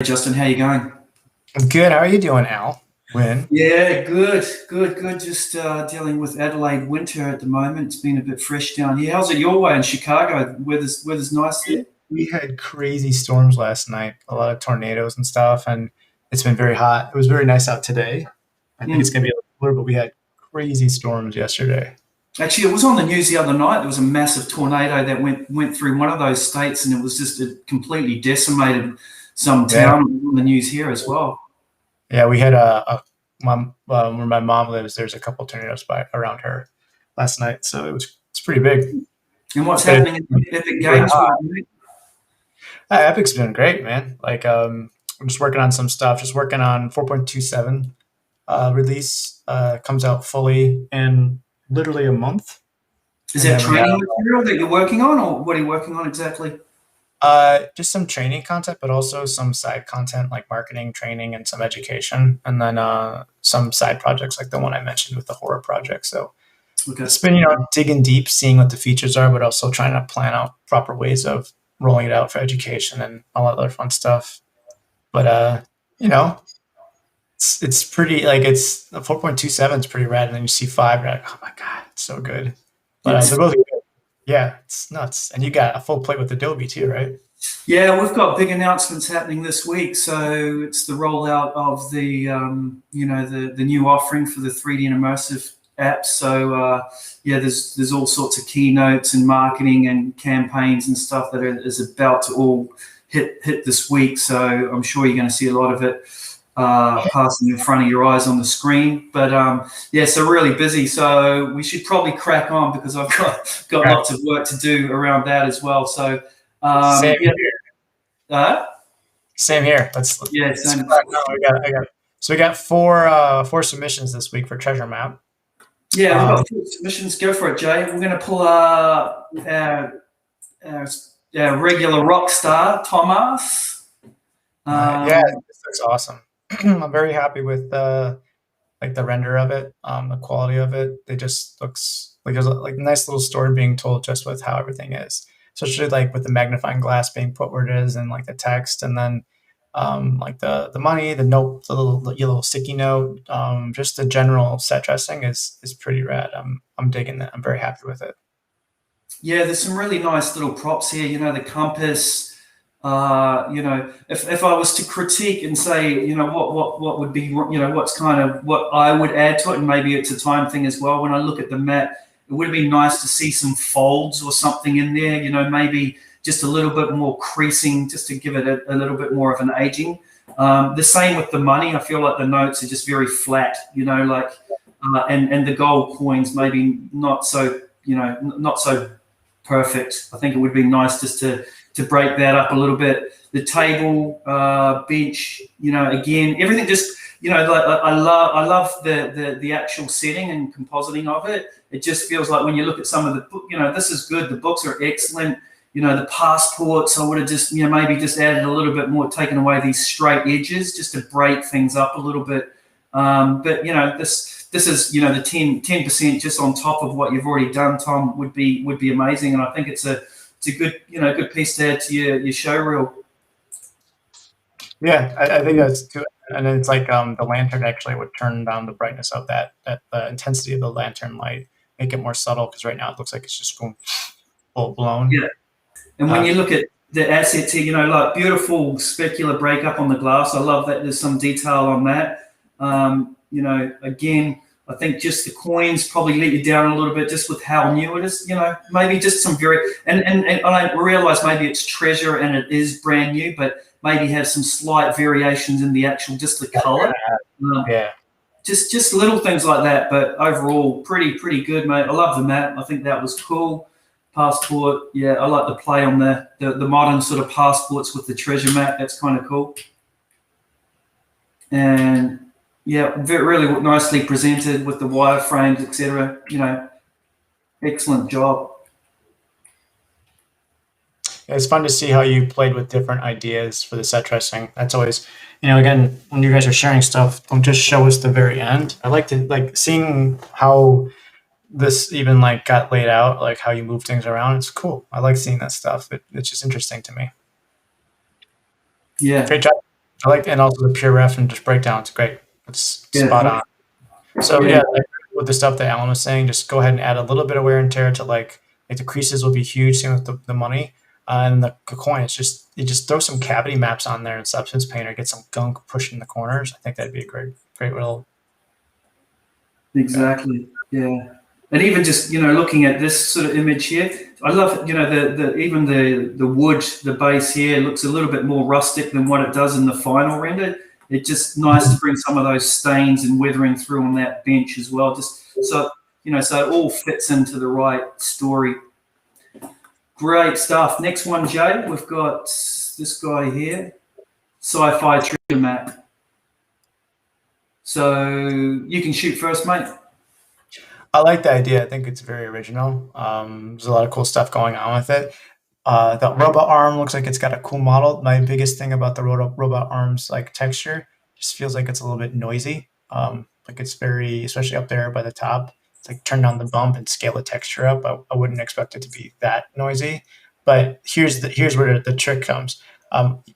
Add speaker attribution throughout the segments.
Speaker 1: Justin, how you going?
Speaker 2: Good. How are you doing, Al? Win.
Speaker 1: Yeah, good. Just dealing with Adelaide winter at the moment. It's been a bit fresh down here. How's it your way in Chicago? Weather's nice there.
Speaker 2: We had crazy storms last night, a lot of tornadoes and stuff, and it's been very hot. It was very nice out today. I think it's
Speaker 1: Mm.
Speaker 2: going to be a little cooler, but we had crazy storms yesterday.
Speaker 1: Actually, it was on the news the other night. There was a massive tornado that went through one of those states, and it was just it completely decimated some
Speaker 2: Yeah.
Speaker 1: town. It was on the news here as well.
Speaker 2: Yeah, we had a mom, where my mom lives, there's a couple tornadoes around her last night, so it's pretty big.
Speaker 1: And what's
Speaker 2: But
Speaker 1: happening in Epic
Speaker 2: it's really
Speaker 1: Games
Speaker 2: hot.
Speaker 1: World? Mate?
Speaker 2: Epic's doing great, man. I'm just working on some stuff, just working on 4.27 release. Comes out fully in literally a month.
Speaker 1: Is
Speaker 2: And
Speaker 1: that
Speaker 2: then we
Speaker 1: training
Speaker 2: have
Speaker 1: material that you're working on, or what are you working on exactly?
Speaker 2: just some training content, but also some side content like marketing, training, and some education. And then some side projects like the one I mentioned with the horror project. So
Speaker 1: Okay.
Speaker 2: it's been, digging deep, seeing what the features are, but also trying to plan out proper ways of rolling it out for education and all that other fun stuff. But, you know, it's pretty, like, it's 4.27 is pretty rad. And then you see five, you're like, oh my God, it's so good. But
Speaker 1: It's
Speaker 2: they're both good. Yeah, it's nuts. And you got a full plate with Adobe too, right?
Speaker 1: Yeah, we've got big announcements happening this week. So it's the rollout of the new offering for the 3D and immersive apps. So yeah, there's all sorts of keynotes and marketing and campaigns and stuff is about to all hit this week. So I'm sure you're going to see a lot of it passing in front of your eyes on the screen. But yeah, so really busy. So we should probably crack on because I've got
Speaker 2: Yeah.
Speaker 1: lots of work to do around that as well. So
Speaker 2: Same
Speaker 1: yeah.
Speaker 2: here.
Speaker 1: Uh,
Speaker 2: Same here.
Speaker 1: yeah,
Speaker 2: Let's
Speaker 1: same.
Speaker 2: crack on. So we got four submissions this week for Treasure Map.
Speaker 1: Yeah, we've
Speaker 2: Um,
Speaker 1: got four submissions. Go for it, Jay. We're going to pull our regular rock star, Thomas.
Speaker 2: yeah,
Speaker 1: Um,
Speaker 2: this looks awesome. I'm very happy with like the render of it, the quality of it. It just looks like there's a nice little story being told just with how everything is. Especially like with the magnifying glass being put where it is and like the text and then like the money, the note, the little sticky note, just the general set dressing is pretty rad. I'm digging it. I'm very happy with it.
Speaker 1: yeah, there's some really nice little props here. The compass. If I was to critique and say, what would be, what's kind of what I would add to it, and maybe it's a time thing as well. When I look at the map, it would have been nice to see some folds or something in there. Maybe just a little bit more creasing, just to give it a little bit more of an aging. The same with the money. I feel like the notes are just very flat. And the gold coins maybe not so, not so perfect. I think it would be nice just to break that up a little bit. The table, bench, again, everything just, like I love the actual setting and compositing of it. It just feels like when you look at some of the book, this is good. The books are excellent. The passports, I would have just, maybe just added a little bit more, taken away these straight edges just to break things up a little bit. But this is the 10% just on top of what you've already done, Tom, would be amazing. And I think it's a good piece to add to your show reel.
Speaker 2: Yeah, I think that's good. And then it's like the lantern actually would turn down the brightness of that the intensity of the lantern light, make it more subtle because right now it looks like it's just going full blown.
Speaker 1: Yeah. And when
Speaker 2: Uh,
Speaker 1: you look at the assets here, like beautiful specular breakup on the glass. I love that there's some detail on that. Again, I think just the coins probably let you down a little bit just with how new it is. Maybe just some and I realize maybe it's treasure and it is brand new, but maybe have some slight variations in the actual, just the color. Um,
Speaker 2: yeah,
Speaker 1: just little things like that, but overall pretty good, mate. I love the map. I think that was cool. Passport, yeah, I like the play on the modern sort of passports with the treasure map. That's kind of cool. And yeah, really nicely presented with the wireframes, etc. Excellent job.
Speaker 2: it's fun to see how you played with different ideas for the set dressing. That's always, again, when you guys are sharing stuff, don't just show us the very end. I like to like seeing how this even like got laid out, like how you move things around. It's cool. I like seeing that stuff. It's just interesting to me.
Speaker 1: Yeah.
Speaker 2: Great job. I like, and also the pure ref and just breakdown. It's great. It's spot
Speaker 1: Yeah,
Speaker 2: on. So
Speaker 1: yeah,
Speaker 2: yeah, like, with the stuff that Alan was saying, just go ahead and add a little bit of wear and tear to like the creases will be huge. Same with the money and the coin. It's just you just throw some cavity maps on there in Substance Painter, get some gunk pushed in the corners. I think that'd be a great little. Yeah.
Speaker 1: exactly. Yeah. And even just, looking at this sort of image here, I love, the even the wood, the base here looks a little bit more rustic than what it does in the final render. It's just nice to bring some of those stains and weathering through on that bench as well. Just so, so it all fits into the right story. Great stuff. Next one, Jay, we've got this guy here, Sci-Fi Treasure Map. So you can shoot first, mate.
Speaker 2: I like the idea. I think it's very original. There's a lot of cool stuff going on with it. The robot arm looks like it's got a cool model. My biggest thing about the robot arms like texture just feels like it's a little bit noisy. Like it's very, especially up there by the top. It's like turn down the bump and scale the texture up. I wouldn't expect it to be that noisy. But here's where the trick comes.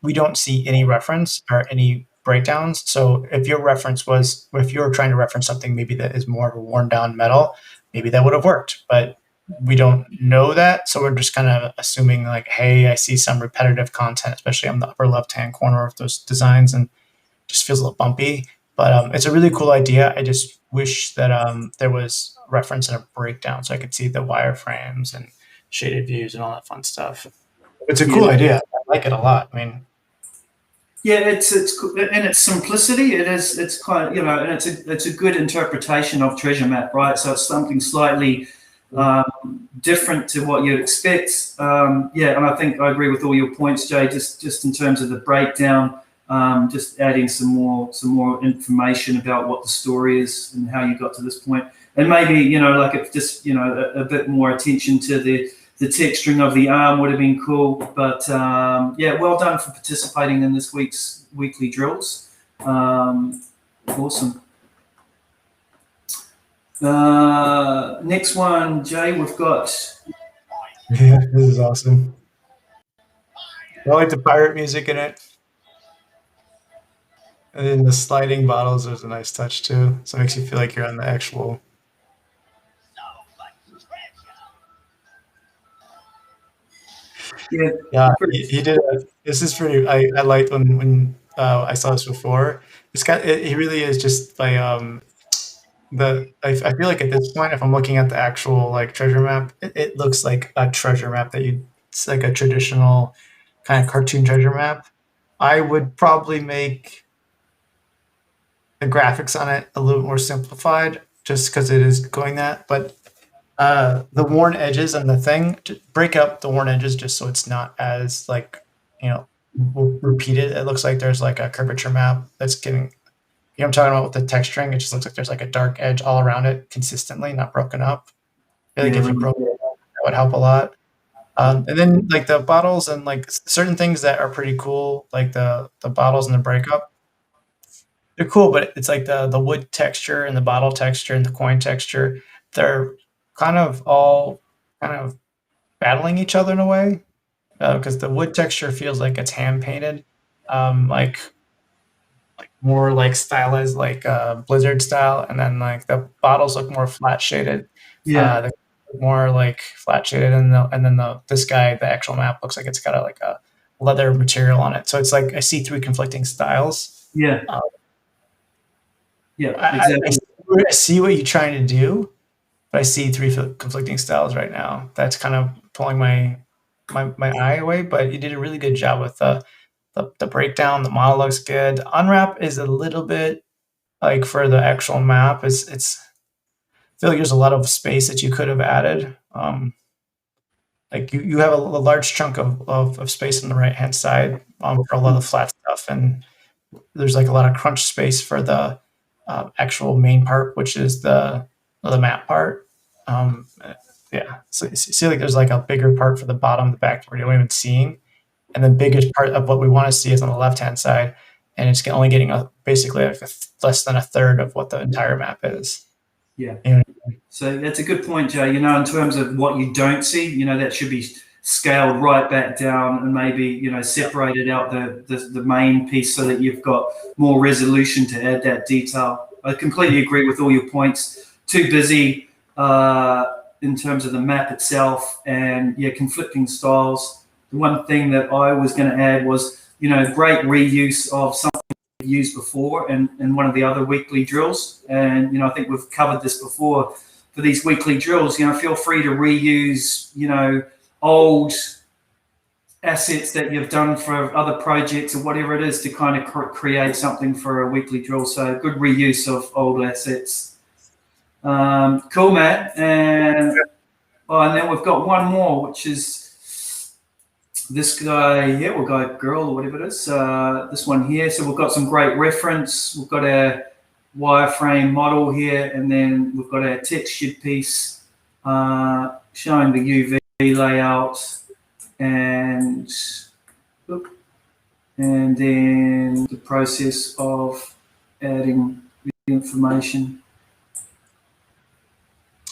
Speaker 2: We don't see any reference or any breakdowns. So if your reference was, if you're trying to reference something maybe that is more of a worn down metal, maybe that would have worked. But we don't know that, so we're just kind of assuming like, hey, I see some repetitive content, especially on the upper left hand corner of those designs, and just feels a little bumpy. But it's a really cool idea. I just wish that there was reference and a breakdown so I could see the wireframes and shaded views and all that fun stuff. It's a cool idea. I like it a lot. I mean,
Speaker 1: yeah, it's in its simplicity. It's kind of, and it's a good interpretation of treasure map, right? So it's something slightly different to what you'd expect. Yeah, and I think I agree with all your points, Jay. Just in terms of the breakdown, just adding some more information about what the story is and how you got to this point, and maybe like if just a bit more attention to the texturing of the arm would have been cool. But yeah, well done for participating in this week's weekly drills. Awesome. Next one, Jay, we've got.
Speaker 2: yeah, this is awesome. I like the pirate music in it. And then the sliding bottles, there's a nice touch too. So it makes you feel like you're on the actual.
Speaker 1: Yeah,
Speaker 2: Yeah, he did. This is pretty. I liked when I saw this before. He really is just like I feel like at this point, if I'm looking at the actual like treasure map, it looks like a treasure map it's like a traditional kind of cartoon treasure map. I would probably make the graphics on it a little more simplified just because it is going that. But the worn edges and the thing, to break up the worn edges just so it's not as like, repeated. It looks like there's like a curvature map that's getting, I'm talking about with the texturing. It just looks like there's like a dark edge all around it consistently, not broken up. I feel like if you broke it, that would help a lot. And then like the bottles and like certain things that are pretty cool, like the bottles and the breakup, they're cool, but it's like the wood texture and the bottle texture and the coin texture, they're kind of all kind of battling each other in a way, because the wood texture feels like it's hand painted, like more like stylized, like Blizzard style, and then like the bottles look more flat shaded.
Speaker 1: yeah,
Speaker 2: They're more like flat shaded, and then this guy, the actual map looks like it's got like a leather material on it. So it's like I see three conflicting styles.
Speaker 1: yeah,
Speaker 2: Uh,
Speaker 1: yeah,
Speaker 2: I,
Speaker 1: exactly.
Speaker 2: I see what you're trying to do, but I see three conflicting styles right now. That's kind of pulling my eye away. But you did a really good job with the breakdown. The model looks good. The unwrap is a little bit like for the actual map. It's I feel like there's a lot of space that you could have added. Like you have a large chunk of space on the right hand side for a lot of the flat stuff, and there's like a lot of crunch space for the actual main part, which is the map part. Um, yeah, so you see like there's like a bigger part for the bottom, the back where you don't even seeing, and the biggest part of what we want to see is on the left hand side, and it's only getting basically like less than a third of what the entire map is.
Speaker 1: Yeah.
Speaker 2: You know,
Speaker 1: So that's a good point, Jay. In terms of what you don't see, that should be scaled right back down and maybe, you know, separated out the main piece so that you've got more resolution to add that detail. I completely agree with all your points. Too busy in terms of the map itself, and yeah, conflicting styles. The one thing that I was going to add was, you know, great reuse of something we've used before and one of the other weekly drills. And, you know, I think we've covered this before. For these weekly drills, you know, feel free to reuse, you know, old assets that you've done for other projects or whatever it is to kind of create something for a weekly drill. So good reuse of old assets. Cool, Matt. And then we've got one more, which is this guy here, or guy, girl, or whatever it is. This one here. So we've got some great reference. We've got our wireframe model here, and then we've got our textured piece showing the UV layout, and then the process of adding the information.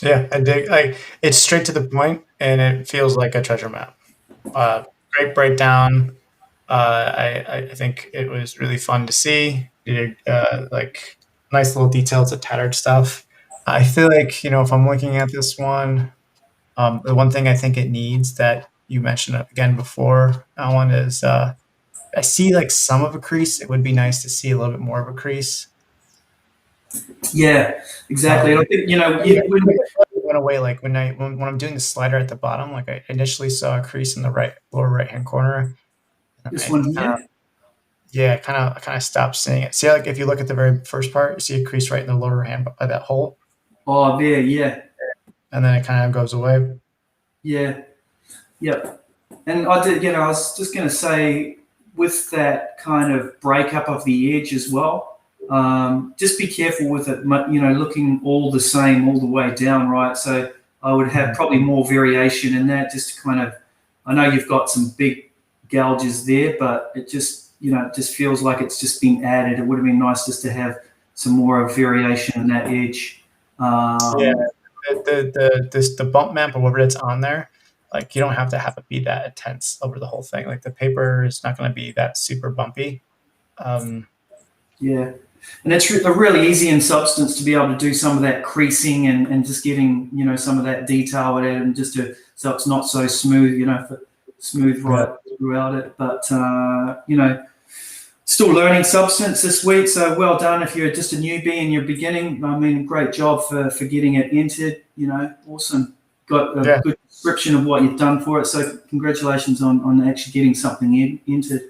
Speaker 2: Yeah, I dig. It's straight to the point, and it feels like a treasure map. Great breakdown. I think it was really fun to see. Like nice little details of tattered stuff. I feel like, you know, if I'm looking at this one, the one thing I think it needs that you mentioned again before, Alan, is I see like some of a crease. It would be nice to see a little bit more of a crease.
Speaker 1: Yeah, exactly. I think, you know,
Speaker 2: it went away like when I'm doing the slider at the bottom. Like I initially saw a crease in the lower right hand corner.
Speaker 1: This one here.
Speaker 2: Yeah, kind of stopped seeing it. See, like if you look at the very first part, you see a crease right in the lower hand by that hole.
Speaker 1: Oh, there, yeah.
Speaker 2: And then it kind of goes away.
Speaker 1: Yeah, yeah. And I did, you know, I was just going to say, with that kind of breakup of the edge as well, just be careful with it, you know, looking all the same all the way down, right? So I would have probably more variation in that, just to kind of, I know you've got some big gouges there, but it just, you know, it just feels like it's just been added. It would have been nice just to have some more variation in that edge.
Speaker 2: Yeah, the bump map or whatever that's on there, like you don't have to have it be that intense over the whole thing. Like the paper is not going to be that super bumpy.
Speaker 1: Yeah, and it's a really easy in Substance to be able to do some of that creasing and just getting, you know, some of that detail in it, and just so it's not so smooth, you know, smooth right throughout it. But you know, still learning Substance this week, so well done if you're just a newbie and you're beginning. I mean, great job for getting it entered. You know, awesome. Got a good description of what you've done for it, so congratulations on actually getting something entered.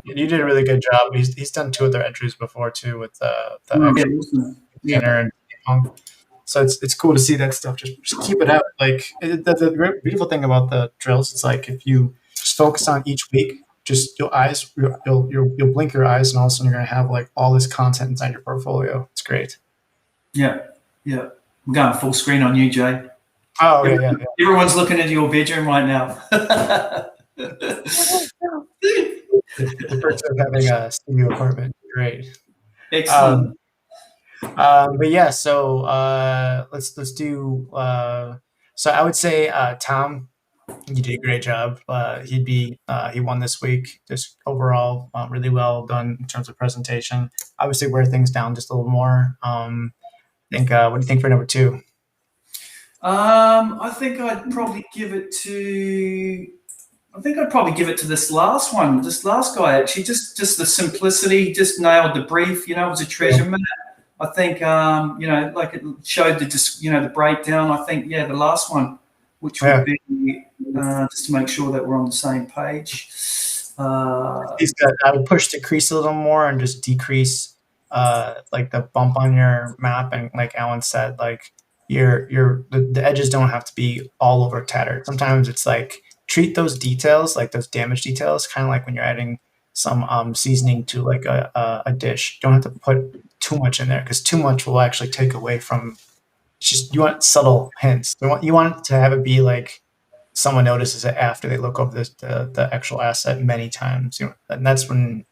Speaker 2: Yeah, you did a really good job. He's done 2 other entries before too with the
Speaker 1: awesome.
Speaker 2: and punk. So it's cool to see that stuff. Just keep it up. Like the beautiful thing about the drills is like if you just focus on each week, just you'll blink your eyes, and all of a sudden you're gonna have like all this content inside your portfolio. It's great.
Speaker 1: Yeah. I'm going full screen on you, Jay.
Speaker 2: Oh yeah.
Speaker 1: Everyone's looking into your bedroom right now.
Speaker 2: The perks of having a studio apartment. Great.
Speaker 1: Excellent.
Speaker 2: But yeah, so let's do. So I would say Tom, you did a great job. He won this week. Just overall, really well done in terms of presentation. Obviously, wear things down just a little more. I think. What do you think for number 2?
Speaker 1: I think I'd probably give it to. This last one, this last guy. Actually, just the simplicity, just nailed the brief. You know, it was a treasure map. I think, you know, like it showed the breakdown. I think, the last one, which would be just to make sure that we're on the same page.
Speaker 2: I would push the crease a little more and just decrease like the bump on your map. And like Alan said, like the edges don't have to be all over tattered. Sometimes it's like treat those details, like those damage details, kind of like when you're adding some seasoning to like a dish. You don't have to put too much in there, because too much will actually take away from. It's just, you want subtle hints. You want to have it be like someone notices it after they look over the actual asset many times. You know, and that's when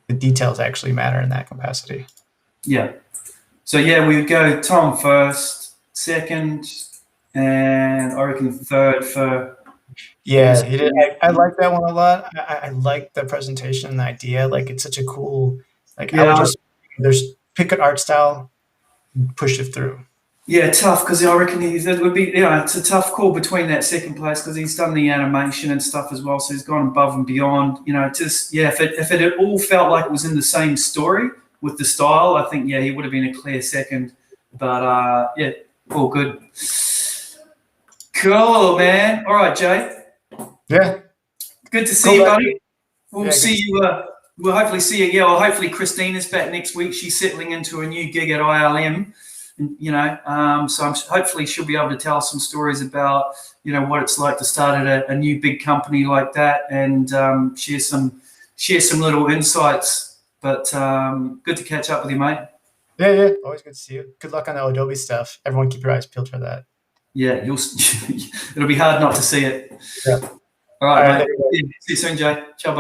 Speaker 2: the details actually matter in that capacity.
Speaker 1: Yeah. So we would go Tom first, second, and I reckon third for
Speaker 2: Yeah, he did. I like that one a lot. I like the presentation and the idea. Like it's such a cool. Like I would
Speaker 1: Yeah,
Speaker 2: just there's pick an art style, push it through.
Speaker 1: yeah, tough because I reckon it would be, it's a tough call between that second place because he's done the animation and stuff as well, so he's gone above and beyond. Just if it had all felt like it was in the same story with the style, I think he would have been a clear second. But yeah, all good. Cool, man. All right, Jay.
Speaker 2: Yeah,
Speaker 1: Good to see
Speaker 2: cool,
Speaker 1: you,
Speaker 2: man.
Speaker 1: buddy. We'll
Speaker 2: Yeah,
Speaker 1: see you. We'll hopefully see you. Yeah, well, hopefully Christina's back next week. She's settling into a new gig at ILM. So hopefully she'll be able to tell some stories about what it's like to start at a new big company like that, and share some little insights. But good to catch up with you, mate.
Speaker 2: Yeah. Always good to see you. Good luck on the Adobe stuff. Everyone, keep your eyes peeled for that.
Speaker 1: Yeah, it'll be hard not to see it.
Speaker 2: Yeah.
Speaker 1: All right,
Speaker 2: All right,
Speaker 1: mate. See you soon, Jay. Ciao, bud.